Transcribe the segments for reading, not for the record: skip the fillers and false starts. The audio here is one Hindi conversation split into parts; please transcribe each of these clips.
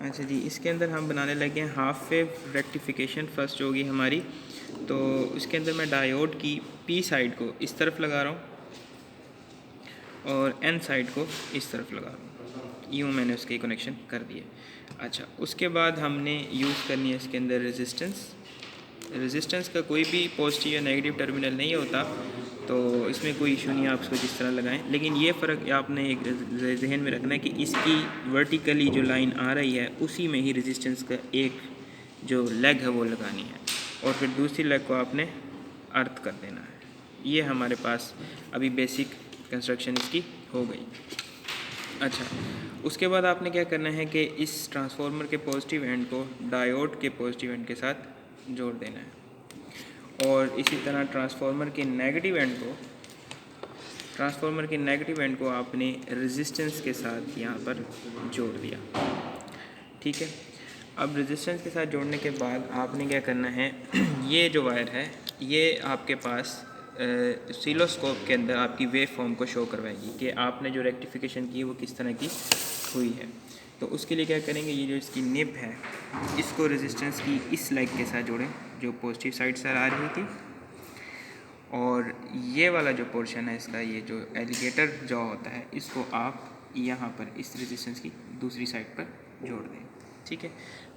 अच्छा जी, इसके अंदर हम बनाने लगे हैं हाफ वेव रेक्टिफिकेशन फर्स्ट होगी हमारी। तो उसके अंदर मैं डायोड की पी साइड को इस तरफ लगा रहा हूँ और एन साइड को इस तरफ लगा रहा हूँ, यूँ मैंने उसके कनेक्शन कर दिए। अच्छा, उसके बाद हमने यूज़ करनी है इसके अंदर रेजिस्टेंस का कोई भी पॉजिटिव या नेगेटिव टर्मिनल नहीं होता, तो इसमें कोई इशू नहीं है, आप उसको जिस तरह लगाएं। लेकिन ये फ़र्क आपने एक जहन में रखना है कि इसकी वर्टिकली जो लाइन आ रही है उसी में ही रेजिस्टेंस का एक जो लेग है वो लगानी है, और फिर दूसरी लेग को आपने अर्थ कर देना है। ये हमारे पास अभी बेसिक कंस्ट्रक्शन इसकी हो गई। अच्छा, उसके बाद आपने क्या करना है कि इस ट्रांसफार्मर के पॉजिटिव एंड को डायोड के पॉजिटिव एंड के साथ जोड़ देना है, और इसी तरह ट्रांसफार्मर के नेगेटिव एंड को आपने रेजिस्टेंस के साथ यहाँ पर जोड़ दिया। ठीक है, अब रेजिस्टेंस के साथ जोड़ने के बाद आपने क्या करना है ये जो वायर है ये आपके पास सीलोस्कोप के अंदर आपकी वेव फॉर्म को शो करवाएगी कि आपने जो रेक्टिफिकेशन की वो किस तरह की हुई है। तो उसके लिए क्या करेंगे, ये जो इसकी निब है इसको रेजिस्टेंस की इस लेग के साथ जोड़ें जो पॉजिटिव साइड से आ रही थी, और ये वाला जो पोर्शन है इसका, ये जो एलिगेटर जॉ होता है, इसको आप यहाँ पर इस रेजिस्टेंस की दूसरी साइड पर जोड़ दें। ठीक है,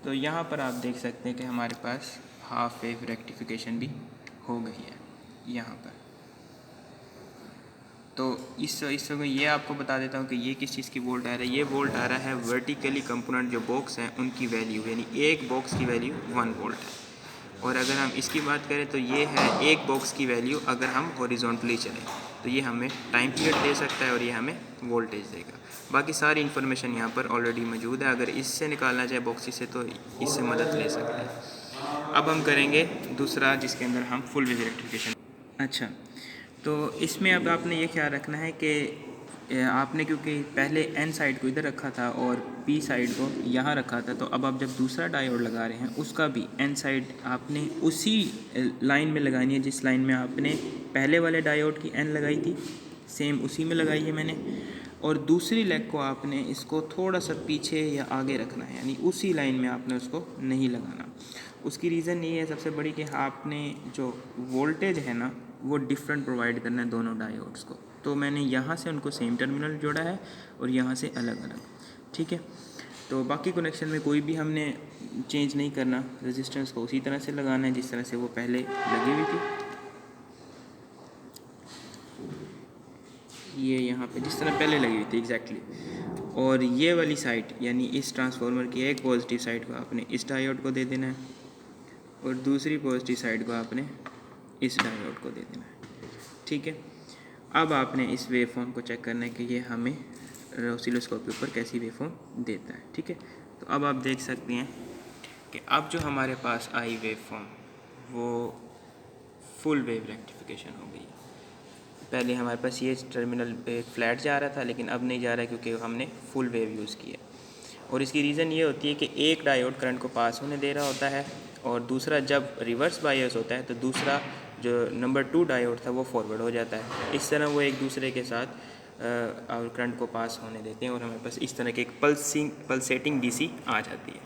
तो यहाँ पर आप देख सकते हैं कि हमारे पास हाफ वेव रेक्टिफिकेशन भी हो गई है यहाँ पर। तो इस समय ये आपको बता देता हूँ कि ये किस चीज़ की वोल्ट आ रहा है। ये वोल्ट आ रहा है वर्टिकली कंपोनेंट जो बॉक्स हैं उनकी वैल्यू, यानी एक बॉक्स की वैल्यू 1 वोल्ट है। और अगर हम इसकी बात करें तो ये है एक बॉक्स की वैल्यू अगर हम हॉरिजॉन्टली चलें, तो ये हमें टाइम पीरियड दे सकता है और ये हमें वोल्टेज देगा। बाकी सारी इन्फॉर्मेशन यहाँ पर ऑलरेडी मौजूद है, अगर इससे निकालना चाहे बॉक्सी से तो इससे मदद ले सकते हैं। अब हम करेंगे दूसरा जिसके अंदर हम फुल वेव रेक्टिफिकेशन। अच्छा, तो इसमें अब आपने ये ख्याल रखना है कि आपने क्योंकि पहले एन साइड को इधर रखा था और पी साइड को यहाँ रखा था, तो अब आप जब दूसरा डायोड लगा रहे हैं उसका भी एन साइड आपने उसी लाइन में लगानी है जिस लाइन में आपने पहले वाले डायोड की एन लगाई थी, सेम उसी में लगाई है मैंने। और दूसरी लेग को आपने इसको थोड़ा सा पीछे या आगे रखना है, यानी उसी लाइन में आपने उसको नहीं लगाना। उसकी रीज़न ये है सबसे बड़ी कि आपने जो वोल्टेज है ना वो डिफरेंट प्रोवाइड करना है दोनों डायोड्स को। तो मैंने यहाँ से उनको सेम टर्मिनल जोड़ा है और यहाँ से अलग अलग। ठीक है, तो बाकी कनेक्शन में कोई भी हमने चेंज नहीं करना, रेजिस्टेंस को उसी तरह से लगाना है जिस तरह से वो पहले लगी हुई थी। ये यहाँ पे जिस तरह पहले लगी हुई थी एग्जैक्टली। और ये वाली साइड यानी इस ट्रांसफार्मर की एक पॉजिटिव साइड को आपने इस डायोड को दे देना है और दूसरी पॉजिटिव साइड को आपने इस डायोड को दे देना है। ठीक है, अब आपने इस वेव फॉर्म को चेक करना है कि ये हमें ऑसिलोस्कोप के ऊपर कैसी वेव फॉर्म देता है। ठीक है, तो अब आप देख सकते हैं कि अब जो हमारे पास आई वेव फॉर्म वो फुल वेव रेक्टिफिकेशन हो गई। पहले हमारे पास ये टर्मिनल पे फ्लैट जा रहा था, लेकिन अब नहीं जा रहा है क्योंकि हमने फुल वेव यूज़ किया। और इसकी रीज़न ये होती है कि एक डायोड करंट को पास होने दे रहा होता है और दूसरा जब रिवर्स बायस होता है तो दूसरा जो नंबर 2 डायोड था वो फॉरवर्ड हो जाता है। इस तरह वो एक दूसरे के साथ करंट को पास होने देते हैं और हमारे पास इस तरह की एक पल्सेटिंग डीसी आ जाती है।